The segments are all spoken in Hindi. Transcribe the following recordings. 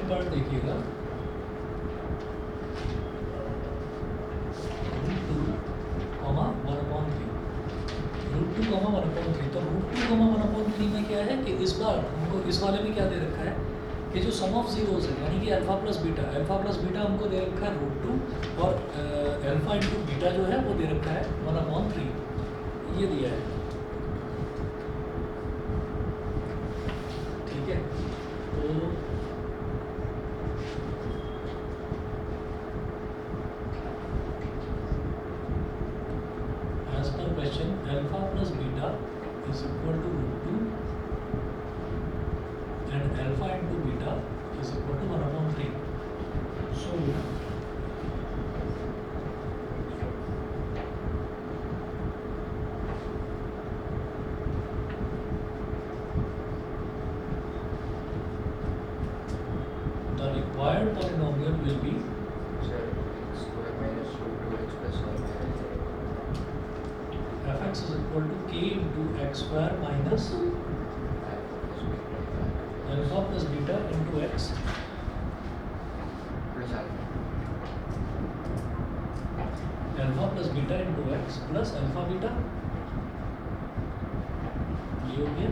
सेकंड पार्ट देखिएगा, √2, 1/3। तो √2, 1/3 में क्या है कि इस बार हमको इस वाले में क्या दे रखा है कि जो सम ऑफ जीरोज है यानी कि अल्फा प्लस बीटा हमको दे रखा है √2 और अल्फा इंटू बीटा जो है वो दे रखा है 1/3 ये दिया है। ठीक है, तो as per question alpha plus beta is equal to √2 and alpha into beta is equal to 1/3. So the required polynomial will be square minus √2x plus 1 fx is equal to k into x square minus alpha plus beta into x plus alpha plus beta into x plus alpha beta ये हो गया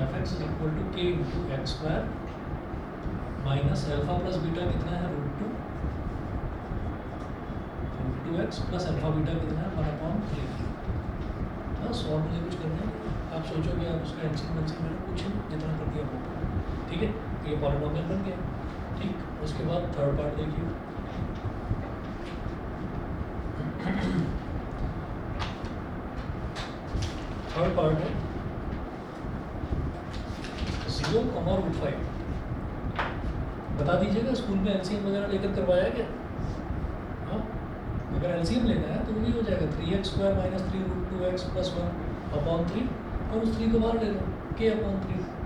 fx is equal to k into x square minus alpha plus beta कितना है √2x plus alpha beta कितना है 1/3। बस और मुझे कुछ करना है, आप सोचोगे आप उसका एलसीएम मैंने कुछ जितना कर दिया वो। ठीक है, तो ये पॉलिनोमियल बन गया। ठीक, उसके बाद थर्ड पार्ट देखिए, थर्ड पार्ट है 0,5। बता दीजिएगा स्कूल में एलसीएम वगैरह लेकर करवाया क्या? हाँ, अगर एलसीएम लेना है तो वो भी हो जाएगा 3x² माइनस 3√2x प्लस 1/3 और उस 3 को बाहर ले लो k/3।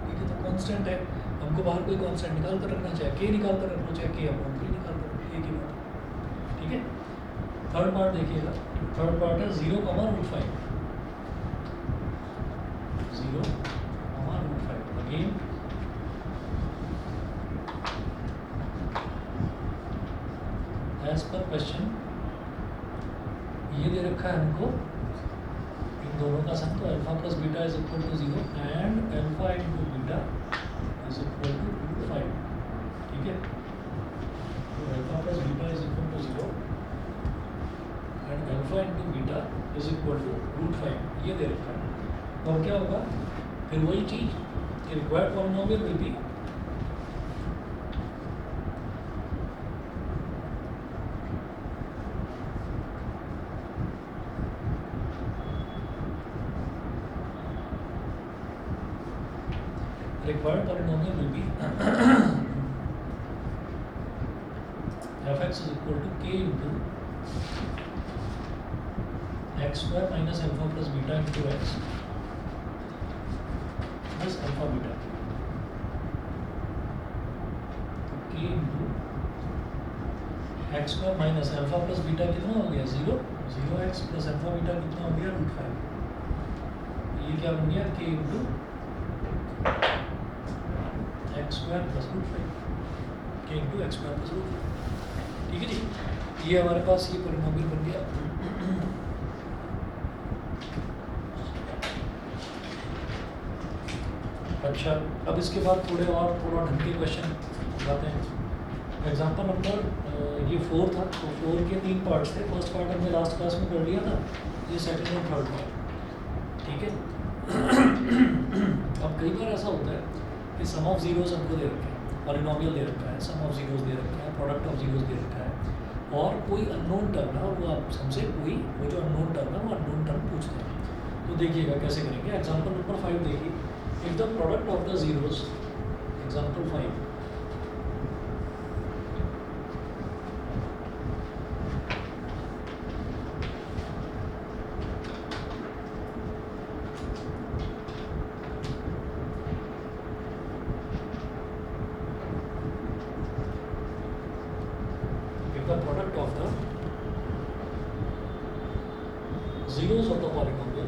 ठीक है, तो कांस्टेंट है, हमको बाहर कोई कांस्टेंट निकाल कर रखना, चाहे k निकाल कर रख लो चाहे k/3 निकाल कर रख लो, एक ही बात। ठीक है, थर्ड पार्ट देखिएगा, थर्ड पार्ट है 0,5 अगेन एज पर क्वेश्चन ये दे रखा है हमको इन दोनों का सम, तो alpha plus beta is equal to 0 and alpha into beta is equal to √5। ठीक है, तो alpha plus beta is equal to 0 and alpha into beta is equal to √5 ये दे रखा है। और क्या होगा फिर वही चीज़, required polynomial will be required polynomial will be fx is equal to k into x square minus alpha plus beta into x plus alpha beta। तो k into x square minus alpha plus beta कितना हो गया 0x plus alpha beta कितना हो गया √5। ये क्या बन गया k into x² plus √5 k into x² plus √5। ठीक है जी, ये हमारे पास ये पॉलिनोमियल बन गया। अच्छा, अब इसके बाद थोड़ा ढंग के क्वेश्चन बताते हैं। एग्जांपल नंबर ये 4 था, तो 4 के 3 पार्ट्स थे। फर्स्ट पार्ट हमने लास्ट क्लास में कर लिया था, ये सेकंड और थर्ड पार्ट। ठीक है, अब कई बार ऐसा होता है कि सम ऑफ जीरोस हमको दे रखे हैं, पॉलिनोमियल दे रखा है, सम ऑफ जीरोस दे रखा है, प्रोडक्ट ऑफ जीरोस दे रखा है, और कोई अननोन टर्म है और वो आप हमसे कोई वो जो अननोन टर्म है वो अननोन टर्म पूछते हैं। तो देखिएगा कैसे करेंगे। एग्जांपल नंबर 5 देखिए, if the product of the zeros, example 5, the product of the zeros of the polynomial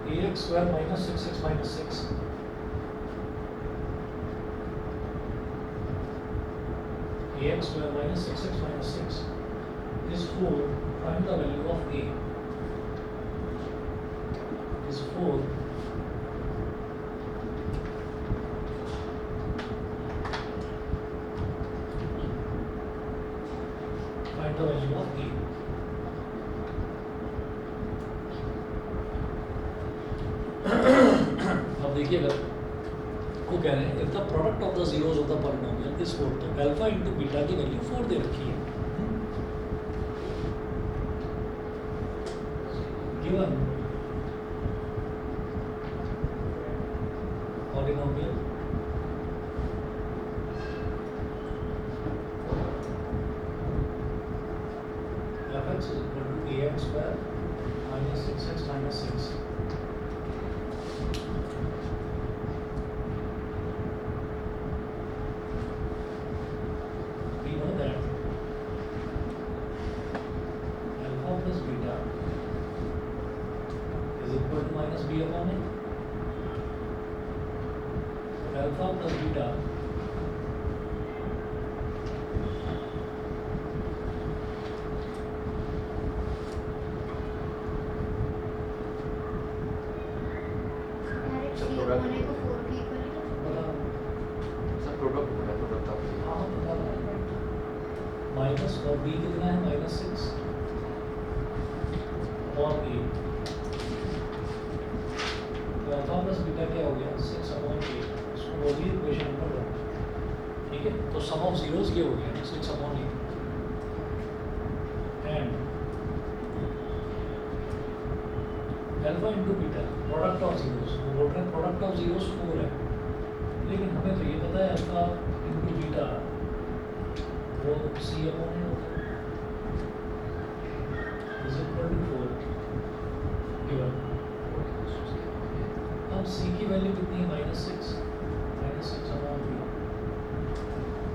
ax square minus 6x minus 6. Ax square minus 6x minus 6 is 4. Find the value of a. Is 4. Find the value of a. अब देखिएगा वो कह रहे हैं if the product of the zeros of the polynomial is 4, तो अल्फा इंटू बीटा की वैल्यू 4 दे रखी है given polynomial fx is equal to ax square minus 6x minus 6. B upon A. Alpha plus beta minus और B कितना है -6 और A तो अल्फा प्लस बीटा क्या हो गया 6/8 इसको बोलिए इक्वेशन नंबर 1 ठीक है तो सम ऑफ जीरोस ये हो गया 6/8 and alpha into beta product of zeros वो बोल रहे हैं प्रोडक्ट ऑफ जीरोस 4 है लेकिन हमें तो ये पता है अल्फा इनटू बीटा वो C/A होता है इज इक्वल टू 4 गिवन अब C की वैल्यू कितनी है -6 -6/3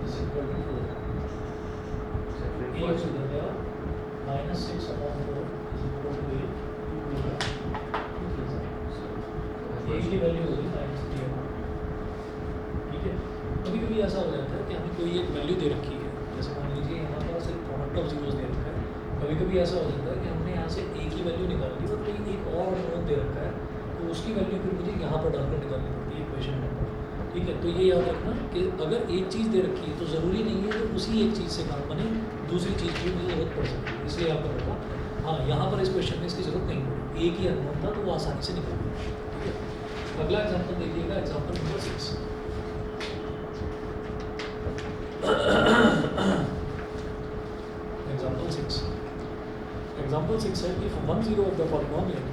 इज इक्वल टू 4 एक सूत्र है -6/4 इज इक्वल टू 8 की वैल्यू होगी -3 ठीक है कभी कभी ऐसा हो जाता है कि हमें कोई एक वैल्यू दे रखी है जैसे मान लीजिए यहाँ पर सिर्फ प्रोडक्ट ऑफ जीरोस दे रखा है कभी कभी ऐसा हो जाता है कि हमने यहाँ से A की वैल्यू निकाली और कोई एक और नोट दे रखा है तो उसकी वैल्यू फिर मुझे यहाँ पर डालकर निकालनी पड़ती है इक्वेशन नंबर ठीक है तो ये याद रखना कि अगर एक चीज़ दे रखी है तो ज़रूरी नहीं है कि उसी एक चीज़ से काम बने दूसरी चीज़ की मुझे ज़रूरत पड़ सकती है इसलिए आपको रखा हाँ यहाँ पर इस क्वेश्चन में इसकी ज़रूरत नहीं पड़ी एक ही अननोन था तो वो आसानी से निकल गया ठीक है अगला एग्जाम्पल देखिएगा एग्जाम्पल नंबर 6 Example 6 है if 1 0 of the polynomial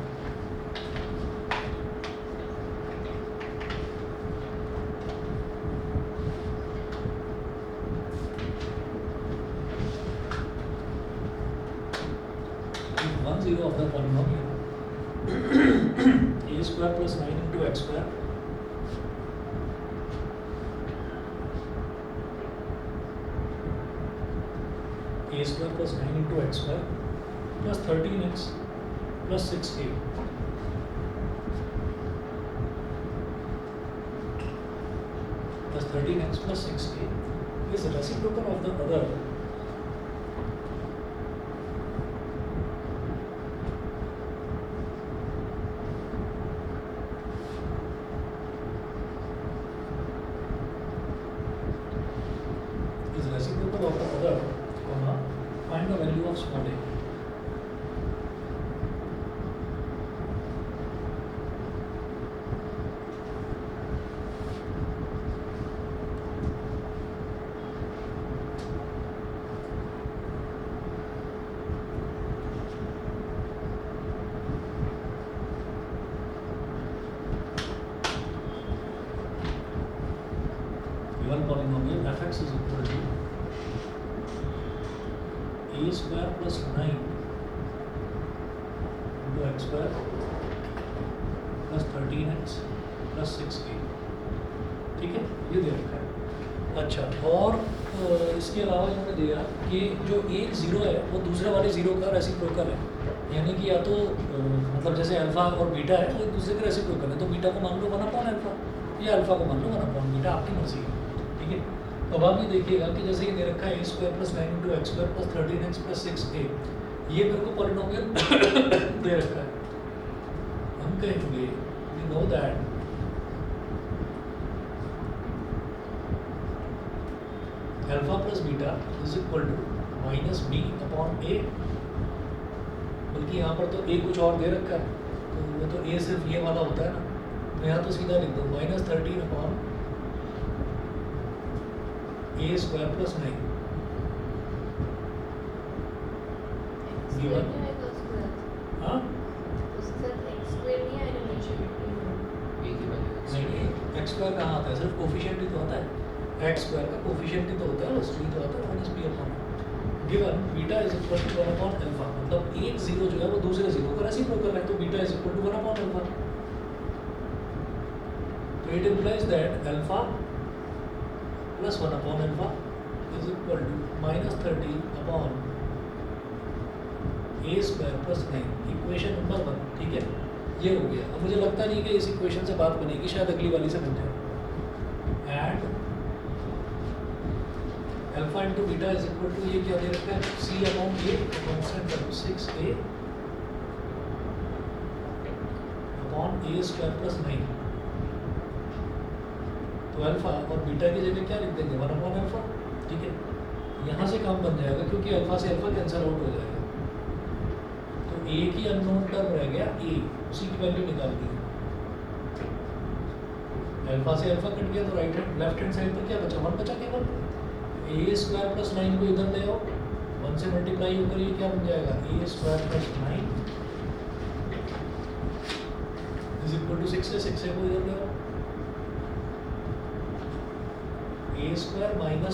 if 1 0 of the polynomial a square plus 9 into x square a square plus 9 into x square plus 13x plus 6a plus 13x plus 6a is reciprocal of the other find the value of small a. Given polynomial fx is equal to a square plus 9 into x square plus 13x plus 6a ठीक है ये दे रखा है अच्छा और इसके अलावा इन्होंने दिया कि जो एक ज़ीरो है वो दूसरे वाले ज़ीरो का रेसिप्रोकल है यानी कि या तो मतलब जैसे अल्फा और बीटा है वो एक दूसरे के रेसिप्रोकल है, तो बीटा को मान लो 1/अल्फा या अल्फा को मान लो 1/बीटा, आपकी मर्जी है, ठीक है। अब आप ये देखिएगा कि जैसे ये दे रखा है a² + 9 × x² + 13x + 6a, ये मेरे को पॉलिनोमियल दे रखा है। हम कहेंगे we know that alpha plus beta is equal to -b/a, बल्कि यहाँ पर तो a कुछ और दे रखा है, तो वो तो a सिर्फ ये वाला होता है ना, तो यहाँ तो सीधा लिख दो -13/a² + 9 given, हाँ A की वैल्यू x नहीं x² कहाँ आता है, सिर्फ कोफिशिएंट ही तो आता है, x² का कोफिशिएंट ही तो होता है, बस b तो आता है -b/, given beta is equal to 1/अल्फा, मतलब एक जीरो जो है वो दूसरे जीरो का रेसिप्रोकल है, तो बीटा इज इक्वल टू 1/अल्फा, तो it implies that alpha plus 1/अल्फा is equal to -30/a² + 9, equation number 1, ठीक है, ये हो गया। अब मुझे लगता नहीं कि इस इक्वेशन से बात बनेगी, शायद अगली वाली से बन जाए। And alpha into beta is equal to, ये क्या दे रखा है, c/a कांस्टेंट वैल्यू 6a/a² + 9, तो अल्फा और बीटा की जगह क्या लिख देंगे 1/अल्फा, ठीक है। यहाँ से काम बन जाएगा क्योंकि अल्फा से अल्फा कैंसिल आउट हो जाएगा, तो a की अननोन टर्म रह गया a, उसी की वैल्यू निकाल दी, अल्फा से अल्फा कट गया, तो right hand left hand side पर क्या बचा, 1 बचा केवल, a² + 9 को इधर ले आओ, 1 से मल्टीप्लाई होकर ये क्या बन जाएगा, a² + 9 इज इक्वल टू 6 से 6 को इधर ले आओ, a² -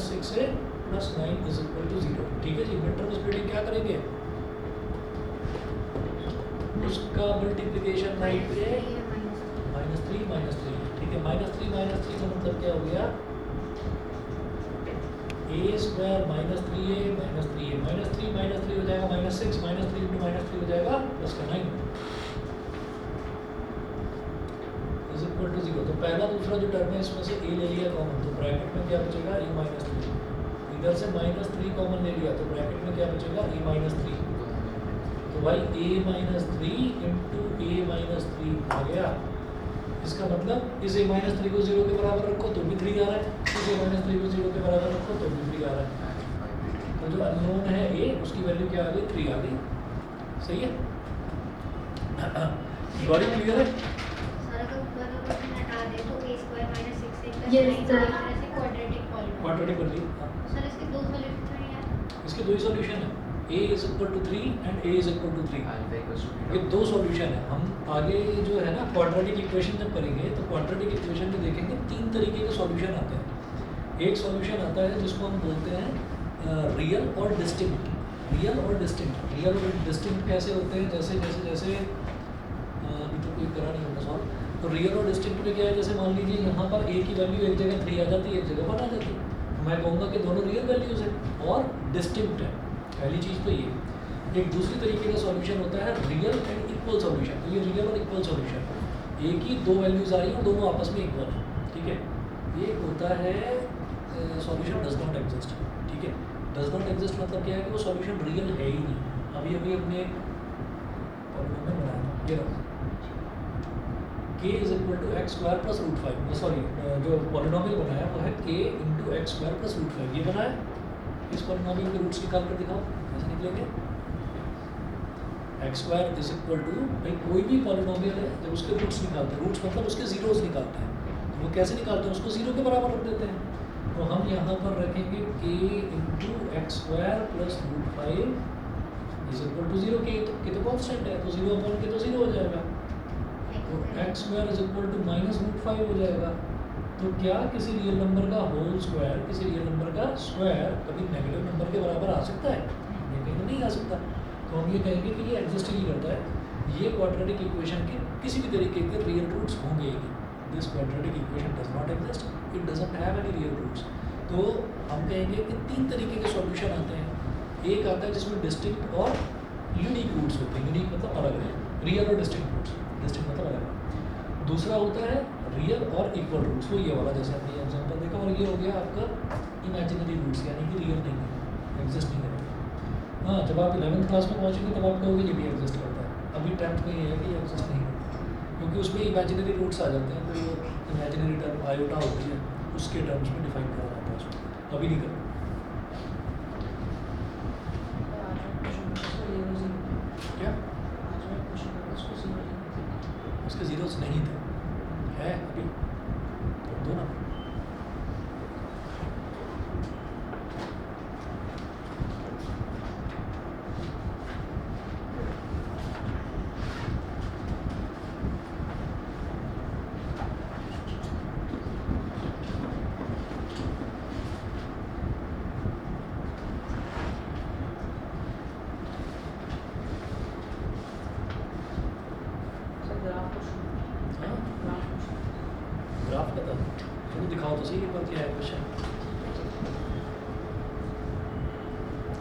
6a + 9 is equal to 0, ठीक है जी। मिड टर्म स्प्लिटिंग क्या करेंगे, उसका मल्टीप्लिकेशन राइट पे -3 ठीक है, -3 का मतलब क्या हो गया, a² - 3a -3 हो जाएगा -6, -3 × -3 हो जाएगा +9 इज इक्वल टू 0। तो पहला दूसरा जो टर्म है इसमें से a ले लिया कॉमन, तो ब्रैकेट में क्या बचेगा, a -3, इधर से -3 कॉमन ले लिया, तो ब्रैकेट में क्या बचेगा, a -3, तो भाई a -3 × a -3 आ गया। इसका मतलब इस a -3 को 0 के बराबर रखो तो भी 3 आ रहा है, इस a -3 को 0 के बराबर रखो तो भी 3 आ रहा है, तो जो अननोन है a उसकी वैल्यू क्या आ गई, 3 आ गई, सही है। बॉडी क्लियर है, क्वाड्रेटिक बन रही है, इसके दो ही सॉल्यूशन है, a is equal to 3 and a is equal to 3, alpha equals to ये दो सॉल्यूशन है। हम आगे जो है ना क्वाड्रेटिक इक्वेशन जब करेंगे तो क्वाड्रेटिक इक्वेशन में देखेंगे 3 तरीके के सॉल्यूशन आते हैं। एक सॉल्यूशन आता है जिसको हम बोलते हैं रियल और डिस्टिंक्ट। रियल और डिस्टिंक्ट कैसे होते हैं, जैसे अभी तो कोई करा नहीं होगा सॉल्व, तो रियल और डिस्टिंक्ट में क्या है, जैसे मान लीजिए यहाँ पर a की वैल्यू एक जगह 3 आ जाती है, एक जगह 1 आ जाती है, मैं कहूँगा कि दोनों रियल वैल्यूज़ है और डिस्टिंक्ट है, पहली चीज़ तो ये। एक दूसरी तरीके का सॉल्यूशन होता है रियल एंड इक्वल सॉल्यूशन, तो ये रियल और इक्वल सॉल्यूशन, एक ही दो वैल्यूज़ आ रही हैं और दोनों आपस में इक्वल है, ठीक है। ये होता है सॉल्यूशन डज नॉट एग्जिस्ट, ठीक है। डज नॉट एग्जिस्ट मतलब क्या है कि वो सॉल्यूशन रियल है ही नहीं। अभी अपने पॉलिनोमियल बनाया, ये रखो k is equal to x² + √5, sorry जो पॉलिनोमियल बनाया वो है k × x² + √5, ये बनाया। इस पॉलिनोमियल के रूट्स निकाल कर दिखाओ कैसे निकलेंगे। x² इज इक्वल टू, भाई कोई भी पॉलिनोमियल है जब उसके रूट्स निकालते हैं, रूट्स मतलब उसके जीरोस निकालते हैं, तो वो कैसे निकालते हैं, उसको 0 के बराबर रख देते हैं। तो हम यहाँ पर रखेंगे k × x² + √5 is equal to 0, k तो कांस्टेंट है, तो 0/k तो 0 हो जाएगा, तो x² इज इक्वल टू -√5 हो जाएगा। तो क्या किसी रियल नंबर का होल स्क्वायर, किसी रियल नंबर का स्क्वायर कभी नेगेटिव नंबर के बराबर आ सकता है? ये कहीं नहीं आ सकता। तो हम ये कहेंगे कि ये एग्जिस्ट ही नहीं करता है। ये क्वाड्रेटिक इक्वेशन के किसी भी तरीके के रियल रूट्स होंगे ही नहीं। This quadratic equation does not exist, it doesn't have any real roots. तो हम कहेंगे कि 3 तरीके के सॉल्यूशन आते हैं। एक आता है जिसमें डिस्टिंक्ट और यूनिक रूट्स होते हैं, यूनिक मतलब अलग है, रियल और डिस्टिंक्ट रूट्स, डिस्टिंक्ट मतलब अलग है। दूसरा होता है रियल और इक्वल रूट्स, वो ये वाला जैसे हमने एग्जाम्पल देखा, और ये हो गया आपका इमेजिनरी रूट्स, यानी कि रियल नहीं है, एग्जिस्ट नहीं करेगा। हाँ, जब आप 11th क्लास में पहुँचेंगे तब आप कहोगे ये भी एग्जिस्ट करता है, अभी 10th में ये है कि ये एग्जिस्ट नहीं करता, क्योंकि उसमें इमेजिनरी रूट्स आ जाते हैं, तो ये इमेजिनरी टर्म आयोटा होती है उसके टर्म्स में डिफाइन करा जाता है उसको, अभी नहीं करना। क्या उसके जीरोस नहीं थे, है अभी दो ना। हाँ, ग्राफ का था, चलो दिखाओ तो सही एक बार क्या है क्वेश्चन,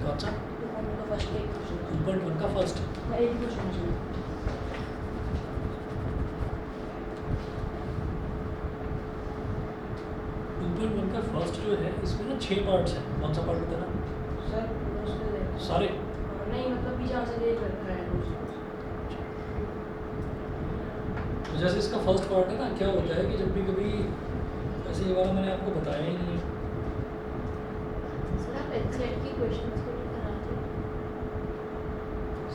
कौन सा? 2.1 का फर्स्ट। का फर्स्ट जो है इसमें ना 6 पार्ट्स हैं, कौन सा पार्ट बताना? सारे? नहीं मतलब भी जहाँ से ले रखा है तो जैसे इसका फर्स्ट पार्ट है ना, क्या होता है कि जब भी कभी ऐसे, ये वाला मैंने आपको बताया ही नहीं है, सर आप एग्जैक्ट की क्वेश्चंस को नहीं कराते,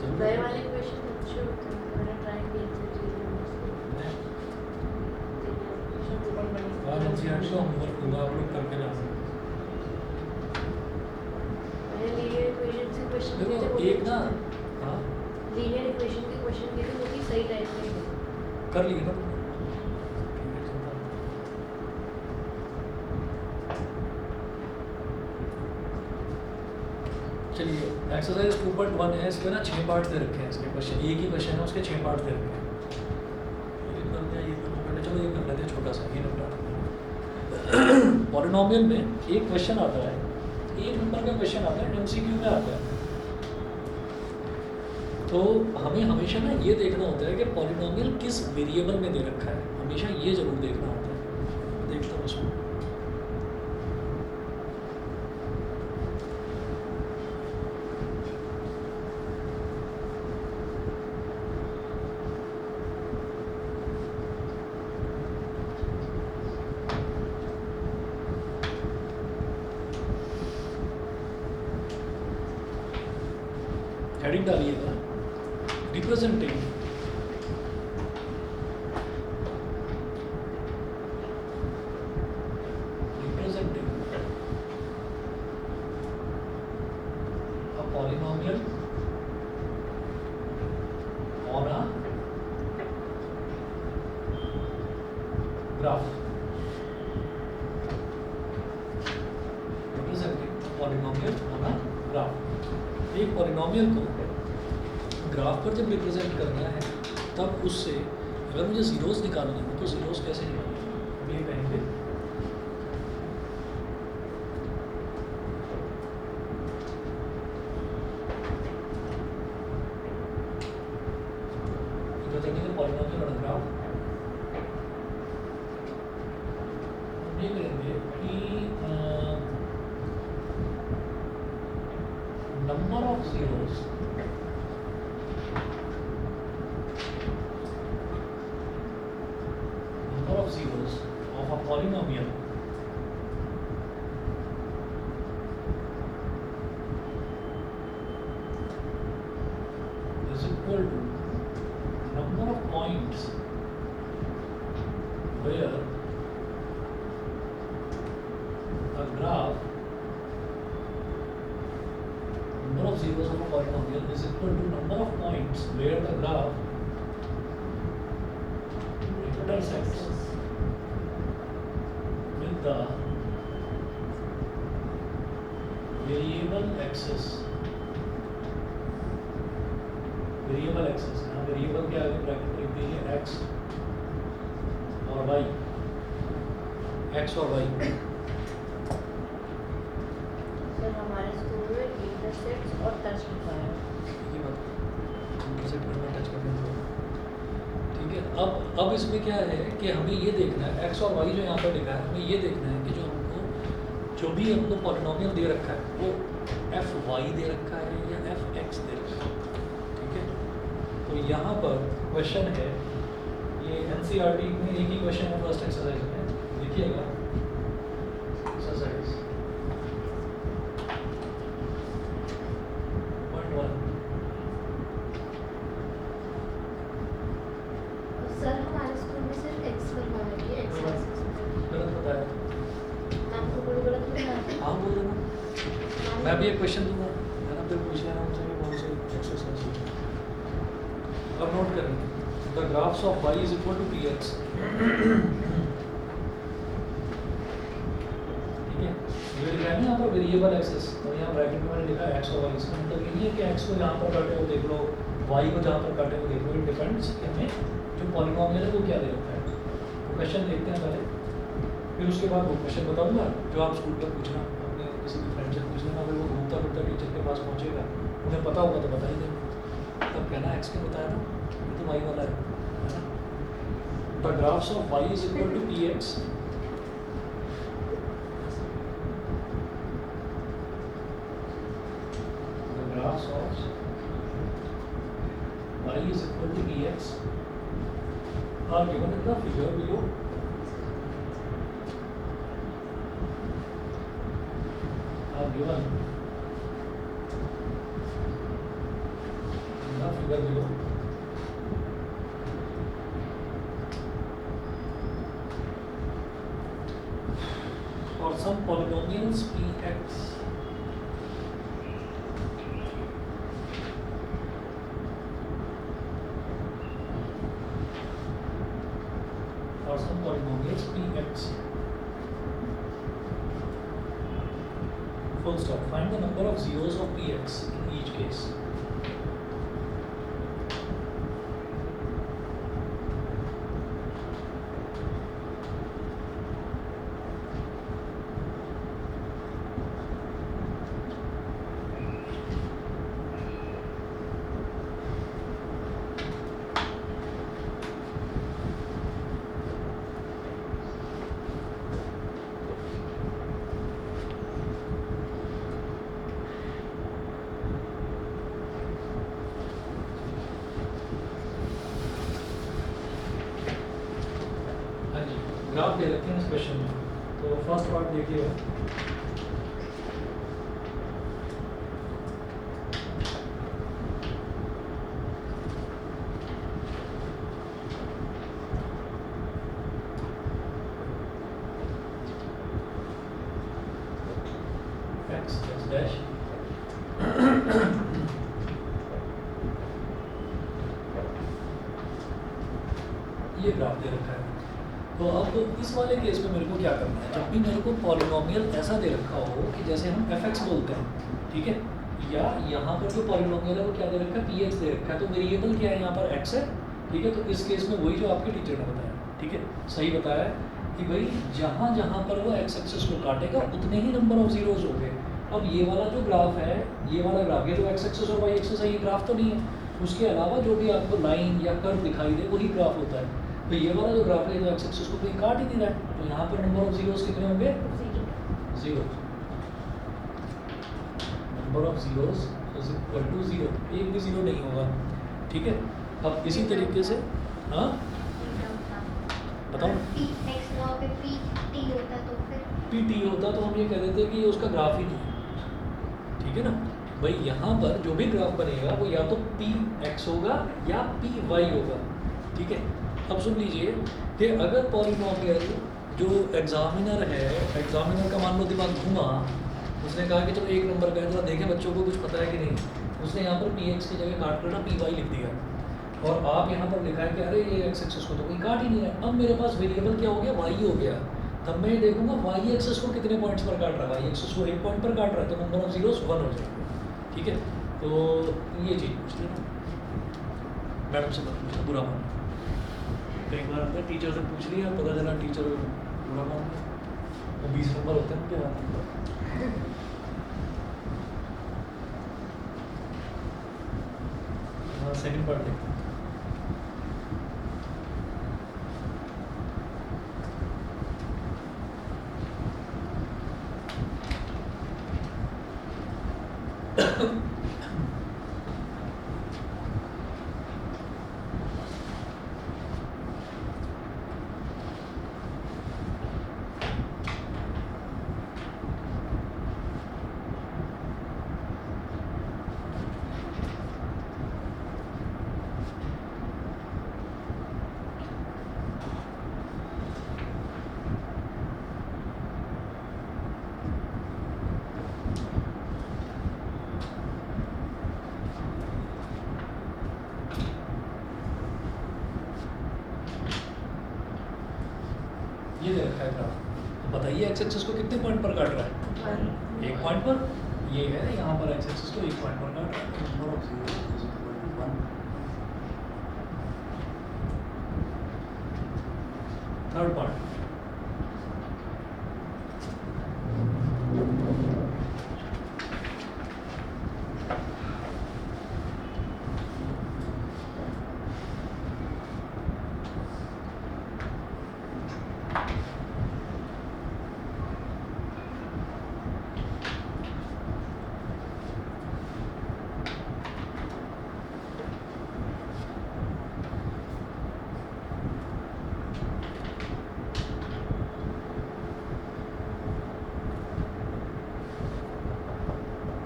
जरूर गए वाले क्वेश्चन अच्छे होते हैं, मैंने ट्राई किए थे आज एनसीईआरटी का होमवर्क होगा, आप लोग करके जाना। मैंने लीनियर इक्वेशन से क्वेश्चन दिए थे, देखो वो एक ना, हाँ लीनियर इक्वेशन के क्वेश्चन दिए थे, वो भी सही टाइप के थे। कर लिए ना तुमने? चलिए एक्सरसाइज 2.1 है, इसमें ना 6 पार्ट्स दे रखे हैं, इसके क्वेश्चन एक ही क्वेश्चन है, उसके 6 पार्ट्स दे रखे हैं। ये करते हैं, ये करते हैं, चलो ये कर लेते हैं, छोटा सा ये निपटा। पॉलिनोमियल में एक क्वेश्चन आता है, 1 नंबर का क्वेश्चन आता है, एमसीक्यू में आता है। तो हमें हमेशा ना ये देखना होता है कि पॉलिनोमियल किस वेरिएबल में दे रखा है, हमेशा ये जरूर देखना होता है। देखता हूँ उसमें, हेडिंग डालिएगा representing a polynomial on a graph, representing a polynomial on a graph। एक पॉलिनोमियल को ग्राफ पर जब रिप्रेजेंट करना है तब उससे अगर मुझे जीरोस निकालने हो तो जीरोस कैसे निकालने, अब ये कहेंगे रिप्रेजेंटिंग पॉलिनोमियल ऑन ग्राफ, ये करेंगे कि number of zeros of a polynomial is equal to number of points where a graph, number of zeros of a polynomial is equal to number of points where the graph intersects with the variable axis। Variable axes, यहाँ वेरिएबल के आगे ब्रैकेट लिख दीजिए x और y, x और y। सर हमारे स्कूल में इंटरसेक्ट्स और टच लिखा है। ये बात सेकेंड में टच करने दो। ठीक है, अब इसमें क्या है कि हमें ये देखना है एक्स और वाई जो यहाँ पर लिखा है, हमें ये देखना है कि जो हमको जो भी हमको पॉलिनोमियल दे रखा है वो एफ वाई दे रखा है या एफ एक्स दे रखा है। ठीक है, तो यहाँ पर क्वेश्चन है, ये एनसीईआरटी में एक ही क्वेश्चन है फर्स्ट एक्सरसाइज में, देखिएगा एक्सरसाइज 1 सर हमारे स्कूल में सिर्फ एक्स करवाना है, एक्स गलत बताया। मैम को कोई गलत नहीं है। हाँ बोल देना, मैं भी एक क्वेश्चन दूंगा, है ना, फिर पूछ लेना उनसे कि कौन से एक्सरसाइज है। अब नोट करें, the graphs of y is equal to P X. ठीक है, ये लिखा है ना यहाँ पर वेरिएबल एक्सेस, तो यहाँ ब्रैकेट में मैंने लिखा है एक्स और वाई। इसका मतलब ये नहीं है कि एक्स को जहाँ पर काटे वो देख लो, वाई को जहाँ पर काटे वो देख लो, इट डिपेंड्स कि हमें जो पॉलिनोमियल है वो क्या दे रखा है। वो क्वेश्चन देखते हैं पहले, फिर उसके बाद वो क्वेश्चन बताऊंगा जो आप स्कूल पर पूछना, अपने किसी भी फ्रेंड से पूछ लेना, फिर वो घूमता फिरता टीचर के पास पहुँचेगा, उन्हें पता होगा तो बता ही देंगे, तब कहना एक्स के बताया ना, ये तो वाई वाला है ना। The graphs of Y is equal to P X. The graphs of y is equal to px are given in the figure below. Are given in the figure below. For some polynomials px or some polynomials px. Full stop. Find the number of zeros of px in each case. Graph दे रखे हैं इस क्वेश्चन में, तो फर्स्ट पार्ट देखिएगा। x डैश ये ग्राफ दे रखा है। तो अब इस वाले केस में मेरे को क्या करना है, जब भी मेरे को पॉलिनोमियल ऐसा दे रखा हो कि जैसे हम fx बोलते हैं, ठीक है, या यहाँ पर जो पॉलिनोमियल है वो क्या दे रखा है, px दे रखा है, तो वेरिएबल क्या है यहाँ पर x है। ठीक है, तो इस केस में वही जो आपके टीचर ने बताया, ठीक है, सही बताया है कि भाई जहाँ जहाँ पर वो x एक्सिस को काटेगा उतने ही नंबर ऑफ जीरोज हो गए। अब ये वाला जो ग्राफ है, ये वाला ग्राफ, ये जो x एक्सिस और y एक्सिस है, ये ग्राफ तो नहीं है, उसके अलावा जो भी आपको लाइन या कर्व दिखाई दे वही ग्राफ होता है। तो ये वाला जो ग्राफ है, जो x एक्सिस को कोई काट ही नहीं रहा है, तो यहाँ पर नंबर ऑफ जीरोस कितने होंगे, zero. Number of zeros is equal to zero, एक भी जीरो नहीं होगा। ठीक है, अब इसी तरीके से हाँ बताओ, पी टी होता तो हम ये कह देते कि ये उसका ग्राफ ही नहीं है। ठीक है ना भाई, यहाँ पर जो भी ग्राफ बनेगा वो या तो पी एक्स होगा या पी वाई होगा। ठीक है, अब सुन लीजिए कि अगर पॉलिनोमियल जो एग्जामिनर है, एग्जामिनर का मान लो दिमाग घूमा, उसने कहा कि चलो एक नंबर का है, थोड़ा देखें बच्चों को कुछ पता है कि नहीं, उसने यहाँ पर पी एक्स की जगह काट कर ना पी वाई लिख दिया, और आप यहाँ पर लिखा है कि अरे ये एक्स एक्सिस को तो कोई काट ही नहीं है। अब मेरे पास वेरिएबल क्या हो गया, वाई हो गया। तब मैं देखूंगा वाई एक्सिस को कितने पॉइंट्स पर काट रहा है, वाई एक्सिस को एक पॉइंट पर काट रहा है, तो नंबर ऑफ जीरोस 1 हो जाएगा। ठीक है, तो ये चीज़ पूछ लेना, मैडम से मत पूछना, बुरा मान। कई बार अंदर टीचर से पूछ लिया, पता चला टीचर बुरा मान गया, वो 20 नंबर होते हैं उनके हाथ। सेकंड पार्ट देखते हैं। ये दे रखा है ग्राफ। बताइए एक्स एक्सिस को कितने पॉइंट पर काट रहा है? एक पॉइंट पर। ये है यहाँ पर एक्स एक्सिस को एक पॉइंट पर काट रहा है। Number of zeros is equal to 1. Third part.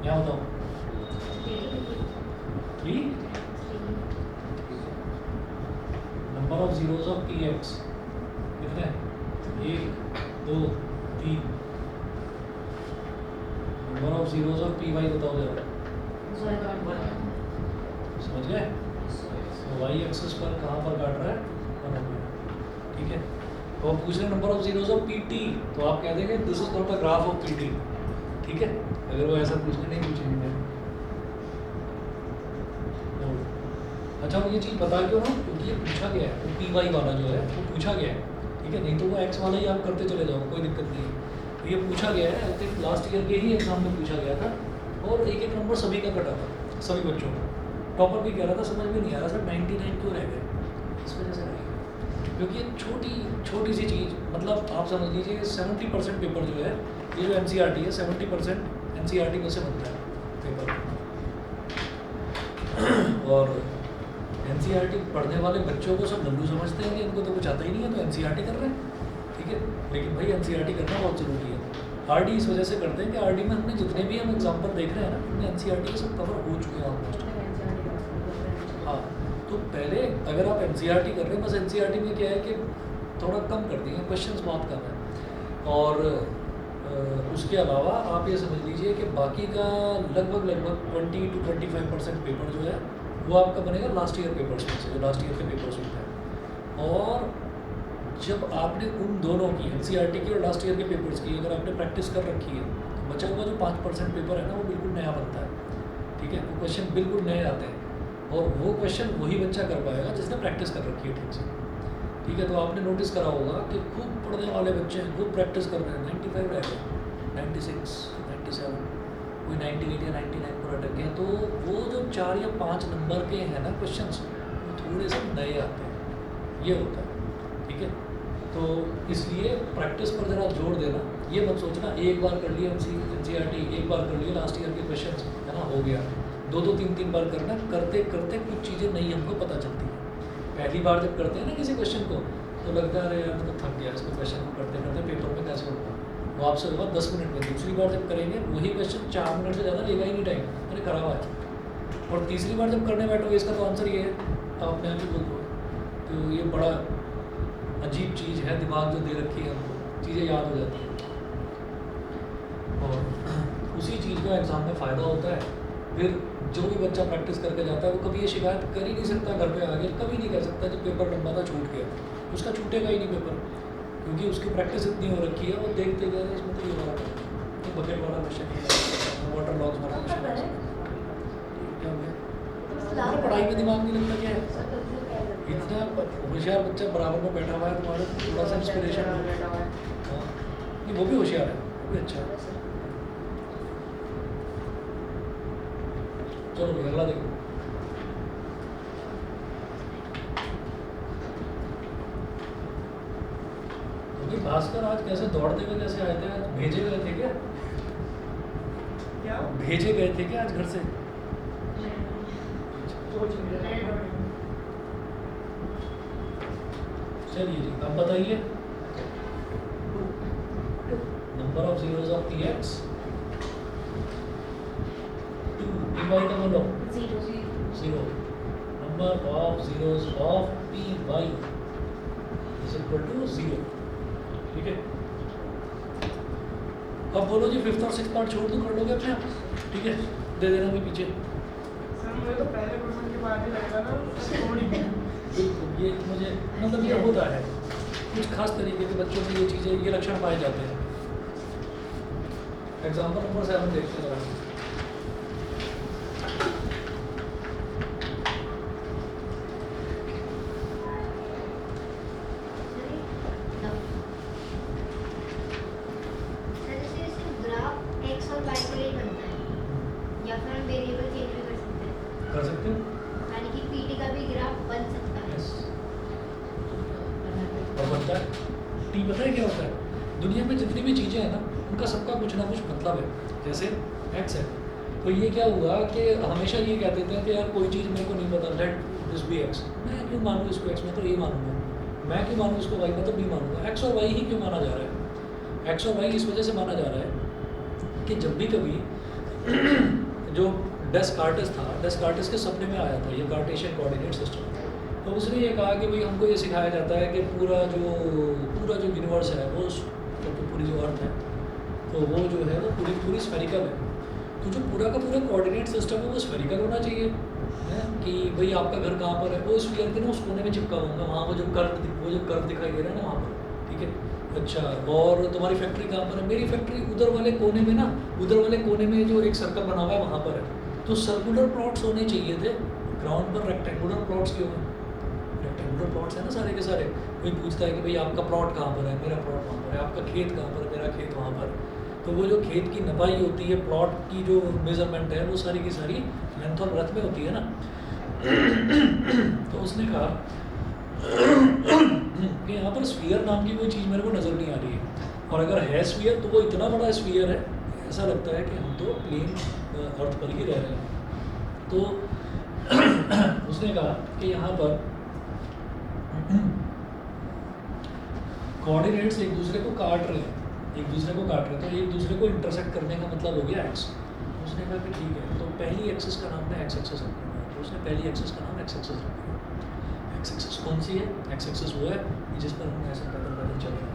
यहाँ बताओ 3 number of zeros of P X कितने? 1 2 3। Number of zeros of P Y बताओ जरा। समझ गए? तो वाई एक्सिस पर कहाँ पर काट रहा है? 1 हो गया। ठीक है। तो आप पूछ रहे number of zeros of P T, तो आप कह देंगे this is not a graph of P T. ठीक है, अगर वो ऐसा पूछने नहीं पूछेंगे। अच्छा वो ये चीज़ बता क्यों ना, क्योंकि ये पूछा गया है, वो पी वाई वाला जो है वो पूछा गया है। ठीक है, नहीं तो वो एक्स वाला ही आप करते चले जाओ, कोई दिक्कत नहीं है। तो ये पूछा गया है, आई थिंक लास्ट ईयर के ही एग्जाम में पूछा गया था, और एक एक नंबर सभी का कटा था, सभी बच्चों का। टॉपर भी कह रहा था समझ में नहीं आ रहा सर 99 क्यों रह गए, इस वजह से रह गए क्योंकि ये छोटी सी चीज़, मतलब आप समझ लीजिए 70% पेपर जो है, ये जो एनसीईआरटी है 70% एनसीईआरटी में से बनता है पेपर। और एनसीईआरटी पढ़ने वाले बच्चों को सब लल्लू समझते हैं कि इनको तो कुछ आता ही नहीं है तो एनसीईआरटी कर रहे हैं। ठीक है, लेकिन भाई एनसीईआरटी करना बहुत ज़रूरी है। आरडी इस वजह से करते हैं कि आरडी में हमने जितने भी हम एग्जाम्पल देख रहे हैं ना, उनमें एनसीईआरटी के सब कवर हो चुके हैं ऑलमोस्ट। हाँ, तो पहले अगर आप एनसीईआरटी कर रहे हैं, बस एनसीईआरटी में क्या है कि थोड़ा कम कर दिए क्वेश्चंस बहुत कम है, और उसके अलावा आप ये समझ लीजिए कि बाकी का लगभग 20 to 25% पेपर जो है वो आपका बनेगा लास्ट ईयर पेपर्स में से, जो लास्ट ईयर के पेपर्स होते हैं। और जब आपने उन दोनों की एनसीईआरटी की और लास्ट ईयर के पेपर्स की अगर आपने प्रैक्टिस कर रखी है, तो बचा हुआ जो 5% पेपर है ना, वो बिल्कुल नया बनता है। ठीक है, वो क्वेश्चन बिल्कुल नए आते हैं, और वो क्वेश्चन वही बच्चा कर पाएगा जिसने प्रैक्टिस कर रखी है ठीक से। ठीक है, तो आपने नोटिस करा होगा कि खूब पढ़ने वाले बच्चे हैं, खूब प्रैक्टिस कर रहे हैं, 95 रह गए, 96, 97, कोई 98 या 99 पर अटक गए। तो वो जो 4 या 5 नंबर के हैं ना क्वेश्चंस, वो थोड़े से नए आते हैं, ये होता है। ठीक है, तो इसलिए प्रैक्टिस पर ज़रा जोर देना, ये मत सोचना एक बार कर लिया एनसीईआरटी, एक बार कर लिया लास्ट ईयर के क्वेश्चंस, है ना, हो गया। 2-2, 3-3 बार करना, करते करते कुछ चीज़ें नहीं हमको पता चलती हैं। पहली बार जब करते हैं ना किसी क्वेश्चन को, तो लगता है अरे यार मैं तो थक गया इसको क्वेश्चन को करते करते, पेपर में कैसे होगा, वो आपसे होगा 10 मिनट में। दूसरी बार जब करेंगे वही क्वेश्चन 4 मिनट से ज़्यादा लेगा ही नहीं टाइम, अरे करा हुआ है। और तीसरी बार जब करने बैठोगे इसका तो आंसर ये है, आप अपने आप ही बोल दो। तो ये बड़ा अजीब चीज़ है, दिमाग जो दे रखी है हमको, चीज़ें याद हो जाती हैं, और उसी चीज़ का एग्ज़ाम में फ़ायदा होता है। फिर जो भी बच्चा प्रैक्टिस करके जाता है वो कभी ये शिकायत कर ही नहीं सकता घर पे आगे, कभी नहीं कह सकता कि पेपर लंबा था छूट गया, उसका छूटेगा ही नहीं पेपर, क्योंकि उसकी प्रैक्टिस इतनी हो रखी है। वो देखते गए इसमें तो ये वाला तो बकेट वाला क्वेश्चन, वाटर लॉग्स वाला क्वेश्चन, क्या हो गया, पढ़ाई में दिमाग नहीं लगता क्या है। इतना होशियार बच्चा बराबर में बैठा हुआ है तुम्हारे, थोड़ा सा इंस्पिरेशन हो। नहीं वो भी होशियार है, वो भी अच्छा है। चलो अगला देखो। कि भास्कर आज कैसे दौड़ते हुए कैसे आए थे? आज भेजे गए थे क्या? क्या भेजे गए थे क्या आज घर से? चलिए जी, अब बताइए number of zeros of P X 2 P Y का बोलो 0 0 number of zeros of P Y is equal to 0। ठीक है, अब बोलो जी फिफ्थ और सिक्स पार्ट छोड़ दो, कर लोगे अपने आप? ठीक है, दे देना भी पीछे। सर मुझे तो पहले क्वेश्चन के बाद ही लगेगा ना थोड़ी बिल्कुल, ये मुझे मतलब ये होता है कुछ खास तरीके के बच्चों में ये चीज़ें, ये लक्षण पाए जाते हैं। एग्जाम्पल नंबर 7 देखते हैं जरा। ग्राफ एक्स और वाई के लिए बनता है या फिर हम वेरिएबल चेंज भी कर सकते हैं, कर सकते हो? यानी कि पीटी का भी ग्राफ बन सकता है। यस, और बनता है। टी पता है क्या होता है? दुनिया में जितनी भी चीज़ें हैं ना, उनका सबका कुछ ना कुछ मतलब है। जैसे एक्स है, तो ये क्या हुआ कि हमेशा ये कहते थे कि यार कोई चीज़ मेरे को नहीं पता, लेट दिस बी एक्स। मैं क्यों मानूँ इसको एक्स, मैं तो ए मानूंगा। मैं क्यों मानूँ इसको वाई, मैं तो बी मानूंगा। एक्स और वाई ही क्यों माना जा रहा है? एक्स और वाई इस वजह से माना जा रहा है कि जब भी कभी जो डेस्कार्टिस था, डेस्कार्टिस के सपने में आया था ये कार्टेशियन कोऑर्डिनेट सिस्टम। तो उसने ये कहा कि भाई हमको ये सिखाया जाता है कि पूरा जो यूनिवर्स है वो तो पूरी जो अर्थ है तो वो जो है वो पूरी स्फेरिकल है। तो जो पूरा का पूरा कोऑर्डिनेट सिस्टम है वो स्फेरिकल होना चाहिए, है कि भाई आपका घर कहाँ पर है, वो स्फीयर के ना उस कोने में चिपका होगा, वहाँ वो जो कर्व दिखाई दे रहा है ना वहाँ पर। ठीक है, अच्छा, और तुम्हारी फैक्ट्री कहाँ पर है? मेरी फैक्ट्री उधर वाले कोने में ना, उधर वाले कोने में जो एक सर्कल बना हुआ है वहाँ पर है। तो सर्कुलर प्लॉट्स होने चाहिए थे, ग्राउंड पर रेक्टेंगुलर प्लॉट्स क्यों हैं? रेक्टेंगुलर प्लॉट्स है ना सारे के सारे। कोई पूछता है कि भाई आपका प्लॉट कहाँ पर है, मेरा प्लॉट वहाँ पर है। आपका खेत कहाँ पर है, मेरा खेत वहाँ पर है। तो वो जो खेत की नपाई होती है, प्लॉट की जो मेजरमेंट है, वो सारी की सारी लेंथ और ब्रेथ में होती है ना। तो उसने कहा कि यहाँ पर स्फीयर नाम की कोई चीज़ मेरे को नज़र नहीं आ रही है, और अगर है स्फीयर तो वो इतना बड़ा स्फीयर है, ऐसा लगता है कि हम तो प्लेन अर्थ पर ही रह रहे हैं। तो उसने कहा कि यहाँ पर कोऑर्डिनेट्स एक दूसरे को काट रहे हैं, तो एक दूसरे को इंटरसेक्ट करने का मतलब हो गया एक्स। उसने कहा कि ठीक है, तो पहली एक्सिस का नाम है एक्स एक्सिस रखना है। तो उसने पहली एक्सिस का नाम एक्स एक्सिस रख दिया। एक्स एक्सिस कौन सी है? एक्स एक्सिस वो है कि जिस पर हम ऐसे पैदल चल रहे हैं,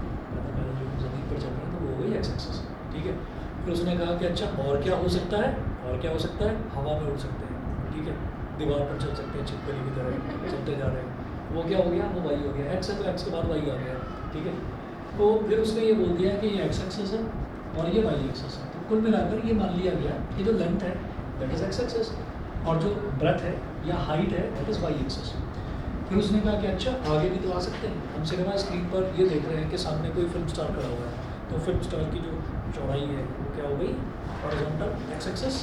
पैदल जो ज़मीन पर चल रहे हैं, तो वो हो गई एक्स एक्सिस। ठीक है, फिर उसने कहा कि अच्छा और क्या हो सकता है? और क्या हो सकता है? हवा में उड़ सकते हैं, ठीक है, दीवार पर चल सकते हैं, छिपकली की तरह चलते जा रहे हैं। वो क्या हो गया? वो वाई हो गया। एक्स है तो एक्स के बाद वाई आ गया। ठीक है, तो फिर उसने ये बोल दिया कि ये एक्स एक्सिस है और ये वाई एक्सिस है। तो कुल मिलाकर ये मान लिया गया कि जो लेंथ है दैट इज एक्स एक्सिस, और जो ब्रेथ है या हाइट है दैट इज़ वाई एक्सिस। फिर उसने कहा कि अच्छा आगे भी तो आ सकते हैं। हम सिनेमा स्क्रीन पर ये देख रहे हैं कि सामने कोई फिल्म स्टार खड़ा हुआ है, तो फिल्म स्टार की जो चौड़ाई है वो क्या हो गई? हॉरिजॉन्टल एक्स एक्सिस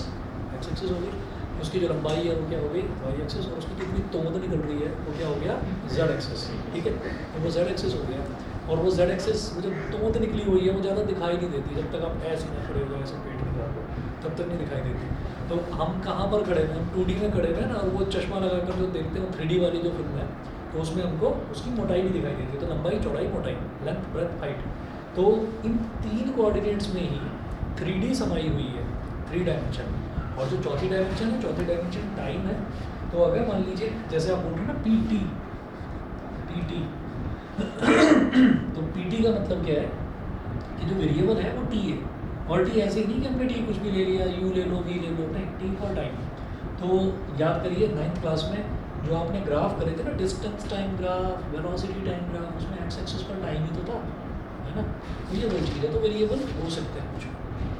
हो गई। उसकी जो लंबाई है वो क्या हो गई? Y axis. और उसकी कितनी तोंद निकल रही है वो क्या हो गया? Z axis. ठीक है, तो वो जेड एक्सिस हो गया। और वो जेड एक्सिस वो जब तोंद निकली हुई है वो ज़्यादा दिखाई नहीं देती, जब तक आप ऐसे ना खड़े हो जाए ऐसे पेट निकाल दो तब तक नहीं दिखाई देती। तो हम कहाँ पर खड़े हैं? हम 2D में खड़े हैं ना, और वो चश्मा लगाकर जो देखते हैं 3D वाली जो फिल्म है, तो उसमें हमको उसकी मोटाई भी दिखाई देती है। तो लंबाई, चौड़ाई, मोटाई, लेंथ, ब्रेथ, हाइट, तो इन 3 कोऑर्डिनेट्स में ही 3D समाई हुई है, 3 डायमेंशन। और जो चौथी डायमेंशन है, चौथी डायमेंशन टाइम है। तो अगर मान लीजिए जैसे आप बोल रहे हैं ना पीटी तो पीटी का मतलब क्या है कि जो वेरिएबल है वो टी है। और टी ऐसे ही नहीं कि हमने टी कुछ भी ले लिया, यू ले लो, वी ले लो, नहीं, टी फॉर टाइम। तो याद करिए 9th क्लास में जो आपने ग्राफ करे थे ना, distance time graph, velocity time graph, उसमें एक्स एक्सिस पर टाइम ही तो था, है ना। तो ये वो चीज़ है, तो वेरिएबल हो सकते हैं कुछ।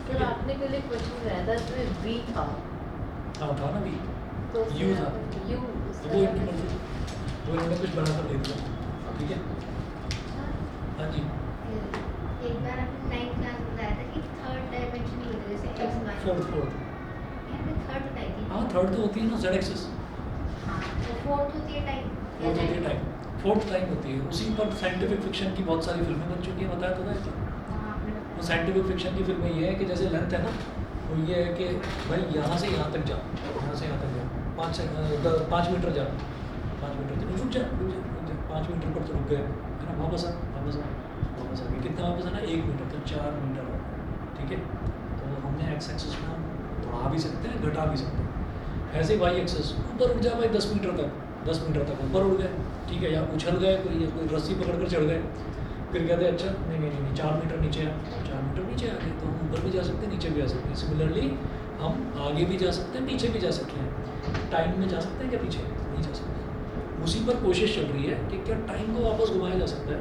सर आपने कल एक क्वेश्चन कराया था इसमें वी था, हाँ था ना, वी तो यू था, यू तो वो इनकी मर्जी, वो इन्होंने कुछ बना कर दे दिया। ठीक है, हाँ जी, एक बार आपने 9th क्लास में बताया था कि थर्ड डायमेंशन ही होता है, जैसे एक्स वाई। फोर्थ यहाँ पे थर्ड बताई थी। हाँ थर्ड तो होती है ना जेड एक्सिस, हाँ, तो फोर्थ होती है टाइम। फोर्थ होती है टाइम। फोर्थ टाइम होती है। उसी पर साइंटिफिक फिक्शन की बहुत सारी फिल्में बन चुकी हैं, बताया तो था इसका। हाँ, आपने वो बताया। साइंटिफिक फिक्शन की फिल्में ये है कि जैसे लेंथ है ना, वो ये है कि भाई यहाँ से यहाँ तक जा, यहाँ से यहाँ तक जा, 5 मीटर जा, 5 मीटर जा, रुक जा रुक जा रुक जा, 5 मीटर पर तो रुक गए है ना, वापस आ वापस आ वापस आ, कितना वापस आना, 1 मीटर, तो 4 मीटर हो, ठीक है। तो हमने एक्स एक्सिस में हम बढ़ा भी सकते हैं, घटा भी सकते हैं। ऐसे ही वाई एक्सिस, ऊपर उठ जा भाई 10 मीटर तक, 10 मीटर तक ऊपर उड़ गए, ठीक है, या उछल गए कोई, या कोई रस्सी पकड़ कर चढ़ गए, फिर कहते हैं अच्छा नहीं नहीं नहीं 4 मीटर नीचे आ, 4 मीटर नीचे आ गए, तो हम ऊपर भी जा सकते हैं, नीचे भी आ सकते हैं। सिमिलरली हम आगे भी जा सकते हैं, पीछे भी जा सकते हैं। टाइम में जा सकते हैं क्या पीछे? नहीं जा सकते। उसी पर कोशिश चल रही है कि क्या टाइम को वापस घुमाया जा सकता है।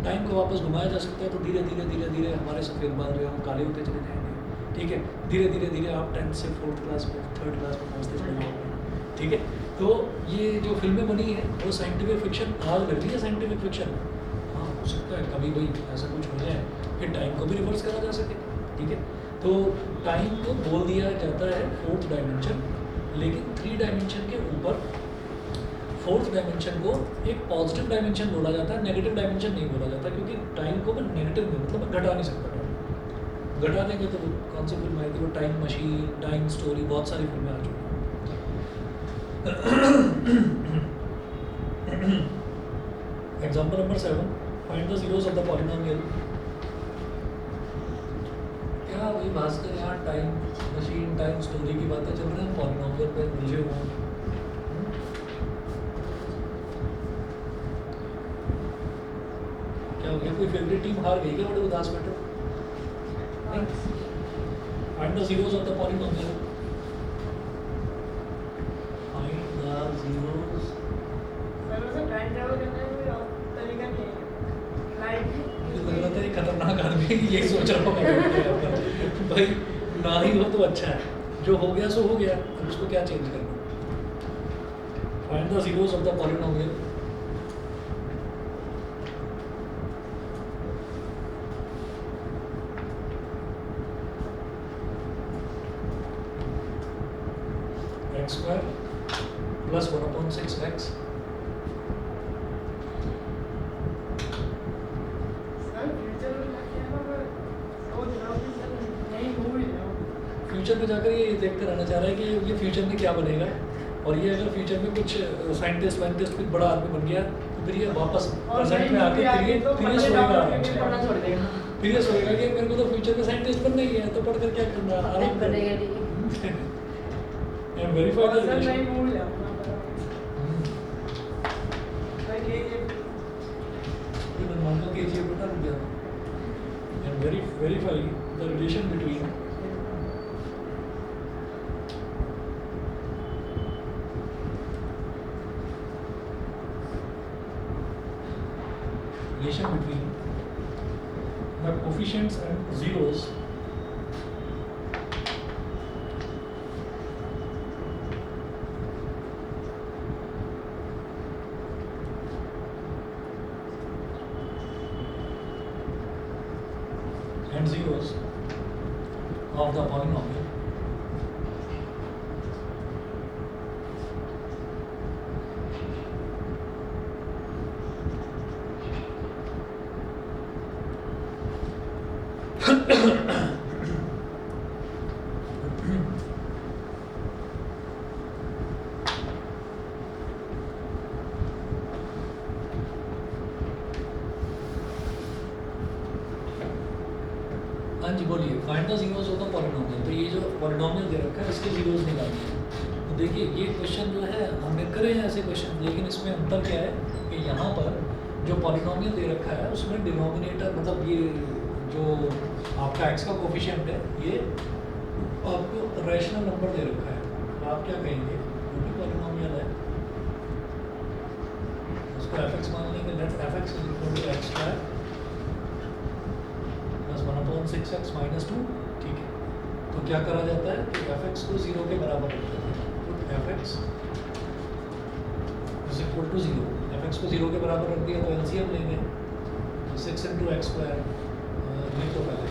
टाइम को वापस घुमाया जा सकता है तो धीरे धीरे धीरे धीरे हमारे सफ़ेद बाल जो है हम काले होते चले जाएंगे, ठीक है। धीरे धीरे धीरे आप 10th से 4th क्लास में, 3rd क्लास में पहुँचते चले जाओगे, ठीक है। तो ये जो फिल्में बनी है वो साइंटिफिक फिक्शन आज लग रही है, साइंटिफिक फिक्शन। हाँ, हो सकता है कभी भाई ऐसा कुछ हो जाए कि टाइम को भी रिवर्स करा जा सके, ठीक है। तो टाइम को बोल दिया जाता है 4th डायमेंशन, लेकिन 3 डायमेंशन के ऊपर 4th डायमेंशन को एक पॉजिटिव डायमेंशन बोला जाता है, नेगेटिव डायमेंशन नहीं बोला जाता, क्योंकि टाइम को मैं नेगेटिव में मतलब मैं घटा नहीं सकता। घटा देंगे तो कौन सी फिल्म आई थी वो, टाइम मशीन, टाइम स्टोरी, बहुत सारी फिल्में आ चुकी हैं। Example number 7, find the zeros of the polynomial. क्या भाई भास्कर, यहाँ टाइम मशीन, टाइम स्टोरी की बातें चल रही हैं, पॉलिनोमियल पे मुझे वो क्या हो गया? कोई फेवरेट टीम हार गई क्या? बड़े उदास बैठे हो? नहीं? Find the zeros of the polynomial. Find the zeros. Sir वैसे टाइम ट्रैवल करने में कोई और तरीका नहीं है लाइक मुझे लग रहा था ये खतरनाक आदमी है, यही सोच रहा हूँ मैं यहाँ पर। भाई ना ही हो तो अच्छा है, जो हो गया सो हो गया, अब उसको क्या चेंज करना। Find the zeros of the polynomial. X square plus 1/6x sir future में क्या है ना मैं सोच रहा हूँ कि सर यही हो ही जाओ। फ्यूचर में जाकर ये देखते रहना चाह रहा है कि ये फ्यूचर में क्या बनेगा, और ये अगर फ्यूचर में कुछ साइंटिस्ट वाइंटिस्ट कुछ बड़ा आदमी बन गया तो फिर ये वापस और प्रेजेंट में आके फिर ये सोचेगा आराम से। पढ़ना छोड़ देगा। फिर ये सोचेगा कि मेरे को तो फ्यूचर में साइंटिस्ट बनना ही है, तो पढ़कर क्या करना, आराम बनेगा नहीं। एंड वेरीफाई और द सर मैं रिलेशन। भूल जाऊंगा सर ये मनमाना केजीएफ बता रुक गया। And verify the relation between the coefficients and zeros and zeros of the polynomial हाँ जी बोलिए। Find the zeros of the polynomial. तो ये जो पॉलिनोमियल दे रखा है इसके जीरोस निकालने हैं। तो देखिए ये क्वेश्चन जो है हमने करे हैं ऐसे क्वेश्चन, लेकिन इसमें अंतर क्या है कि यहाँ पर जो पॉलिनोमियल दे रखा है उसमें डिनोमिनेटर मतलब ये जो आपका एक्स का कोफिशिएंट है ये आपको रैशनल नंबर दे रखा है। तो आप क्या कहेंगे, जो भी पॉलिनोमियल है उसको एफ एक्स मान लेंगे। Let F X is equal to X square plus 1/6x minus 2, ठीक है। तो क्या करा जाता है कि एफ एक्स को 0 के बराबर रखते हैं। तो F X is equal to 0, F X को 0 के बराबर रख दिया तो एलसीएम लेंगे। तो 6 into x स्क्वायर लिख दो पहले,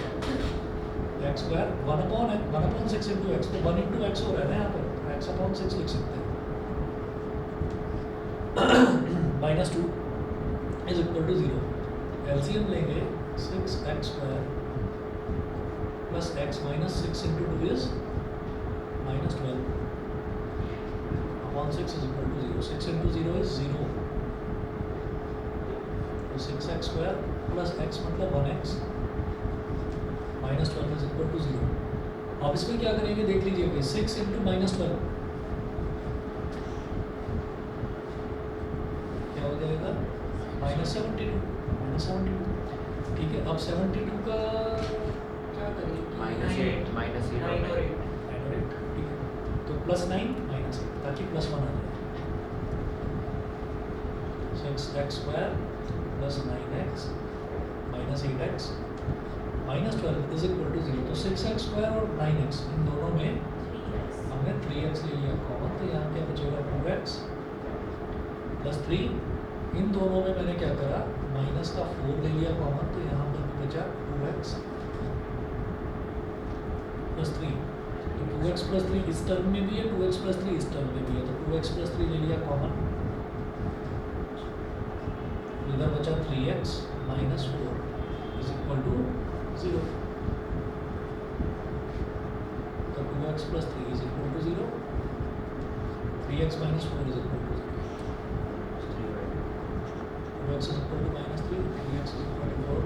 एक्स स्क्वायर 1/6 into x, तो 1 into x हो रहा है ना यहाँ पर, x/6 लिख सकते हैं minus 2 is equal to 0। LCM लेंगे 6x square plus x minus 6 into 2 is minus 12 upon 6 is equal to 0। 6 into 0 is 0, तो 6x स्क्वायर प्लस x मतलब 1x minus 12 is equal to 0। आप इसमें क्या करेंगे देख लीजिए, 6 इंटू माइनस 12 क्या हो जाएगा, माइनस 72। ठीक है, अब 72 का क्या करेंगे, minus 8 9 और 8, ठीक है, तो प्लस 9 माइनस 8 ताकि प्लस 1 आ जाए। 6x square plus 9x minus 8x minus 12 is equal to 0। तो 6x स्क्वायर और 9x इन दोनों में हमने 3x ले लिया कॉमन, तो यहाँ क्या बचेगा 2x प्लस 3। इन दोनों में मैंने क्या करा, माइनस का 4 ले लिया कॉमन, तो यहाँ पर भी बचा 2x प्लस 3। तो 2x प्लस 3 इस टर्म में भी है, 2x प्लस 3 इस टर्म में भी है, तो 2x प्लस 3 ले लिया कॉमन, इधर बचा 3x minus 4 is equal to 0। तो 2x plus 3 is equal to 0, 3x minus 4 is equal to 0। 2x is equal to minus 3, 3x is equal to 4,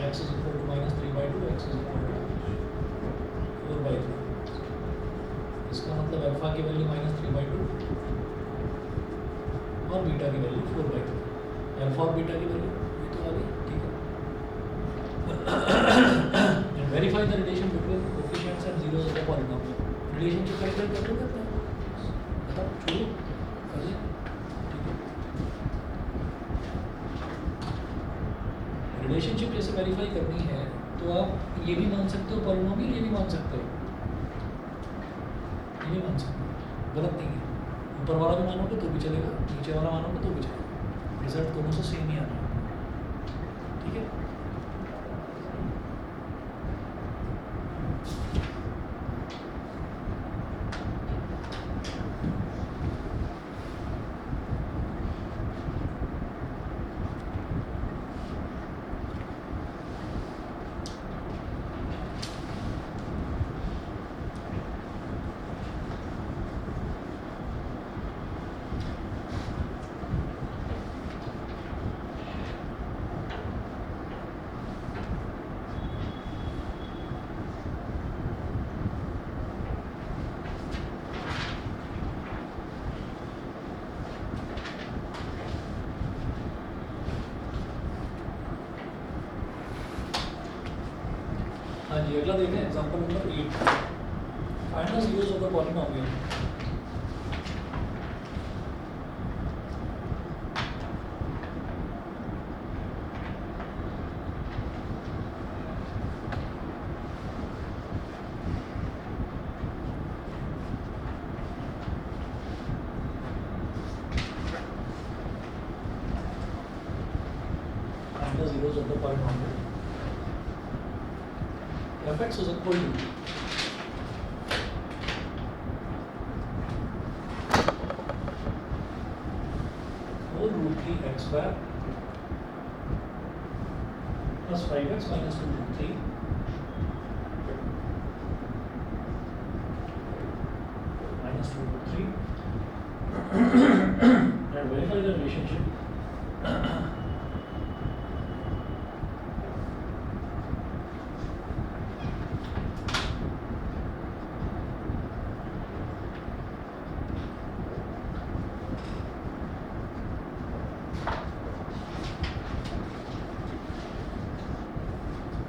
x is equal to minus 3 by 2, x is equal to 4 by 3। इसका मतलब अल्फा की वैल्यू माइनस 3 by 2 और बीटा की वैल्यू 4 by 2। अल्फा और बीटा की वैल्यू ये तो आ गई, ठीक है। And verify the relation between coefficients and zeros of the polynomial। Relationship calculate कर लो, करते हैं, बताओ, छोड़ो, कर ले। रिलेशनशिप जैसे वेरीफाई करनी है तो आप ये भी मान सकते हो पॉलिनोमियल, ये भी मान सकते हो, ये भी मान सकते हो, गलत नहीं है। ऊपर वाला भी मानोगे तो भी चलेगा, नीचे वाला मानोगे तो भी चलेगा, रिजल्ट दोनों से सेम ही आना है, ठीक है। हाँ जी, अगला देखें example number 8। Find the zeros of the polynomial। Find the zeros of the polynomial। fx is equal to whole root 3x square plus 5x minus 2 root 3 minus 2 root 3 and verify the relationship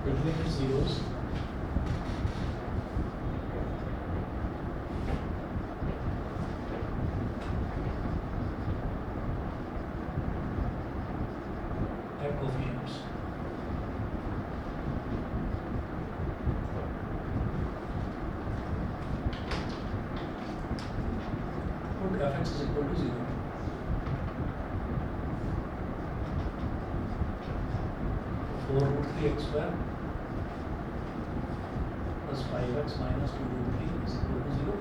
between the zeros at coefficients। Put fx is equal to 0। 4 root 3x square plus 5x minus 2 root 3 is equal to 0।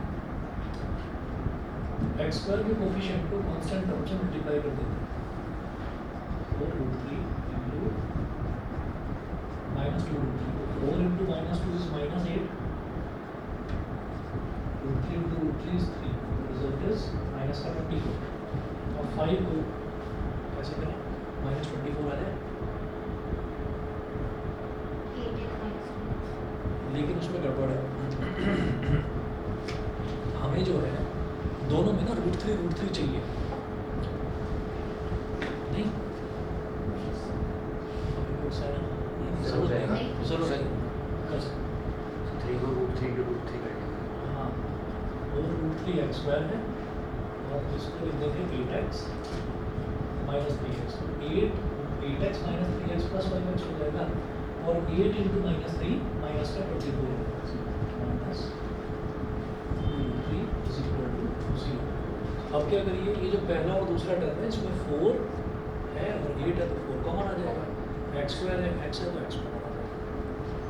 x square के कोफिशिएंट को कांस्टेंट टर्म से मल्टीप्लाई कर देते हैं, 3 is 3. Result is minus का 24. और 5 को कैसे करें? minus 24 आ जाए. 8x minus लेकिन उसमें गड़बड़ है. हमें जो है दोनों में ना √3 चाहिए. नहीं अभी कुछ है ना? नहीं, जरूर नहीं, नहीं। जरूर नहीं. कर सकते. 3 को √3 के √3 करेंगे. हाँ वो √3x² है और इसको लिख देंगे 8x minus 3x. 8x minus 3x plus 5x हो जाएगा और 8 into minus 3 minus का 24 होगा minus 2√3 is equal to 0. अब क्या करिए, ये जो पहला और दूसरा टर्म है इसमें 4 है और 8 है तो 4 कॉमन आ जाएगा. x² है x है तो x कॉमन आ जाएगा.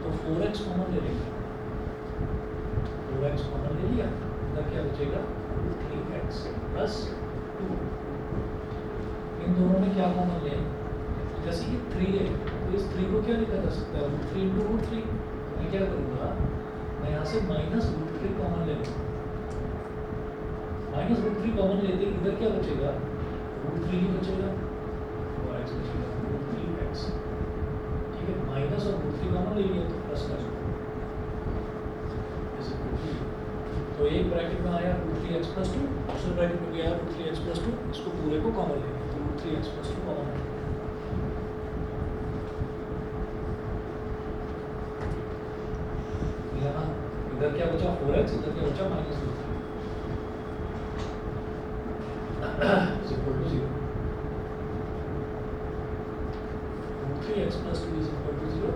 तो 4x कॉमन ले लेंगे. 4x कॉमन ले लिया, इधर क्या बचेगा 3x प्लस 2. इन दोनों में क्या कॉमन ले, जैसे कि 3 है तो इस 3 को क्या लिखा जा सकता है √3 into √3. मैं क्या करूँगा, मैं यहाँ से माइनस √3 कॉमन ले लूँगा. माइनस √3 कॉमन लेते इधर क्या बचेगा √3 ही बचेगा और x बचेगा √3x. ठीक है, माइनस और √3 कॉमन ले लिया तो प्लस कर दो. तो एक ब्रैकेट में आया √3x plus 2, दूसरे ब्रैकेट में भी आया √3x plus 2. इसको पूरे को कॉमन लेंगे तो √3x plus 2 कॉमन है. यहाँ इधर क्या बचा 4x, इधर क्या बचा -2 is equal to 0. √3x plus 2 is equal to 0.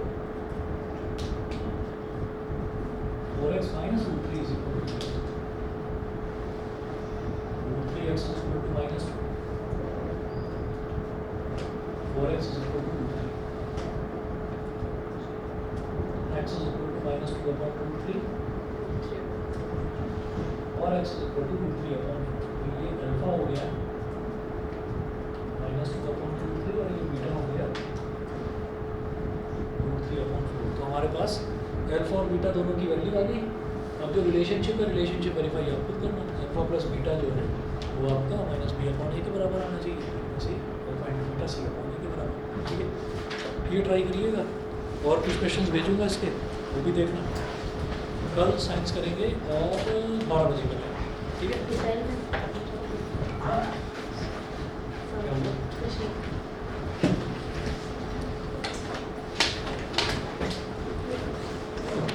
4x minus √3 is equal to 0. √3x is equal to -2. 4x is equal to √3. x is equal to -2 upon √3 और x is equal to √3 upon 2. ये अल्फा हो गया -2 upon √3 और ये बीटा हो गया √3 upon 4. तो हमारे पास अल्फा और बीटा दोनों की वैल्यू आ गई. अब जो रिलेशनशिप है, रिलेशनशिप वेरीफाई आप खुद करना. अल्फा प्लस बीटा जो है वो आपका -b अपॉन a के बराबर आना चाहिए. ऐसे alpha into beta c upon a के बराबर. ठीक है, ये ट्राई करिएगा. और कुछ क्वेश्चंस भेजूंगा इसके, वो भी देखना. कल साइंस करेंगे और 12 बजे करेंगे. ठीक है. दोपहर में हाँ क्या हुआ? खुशी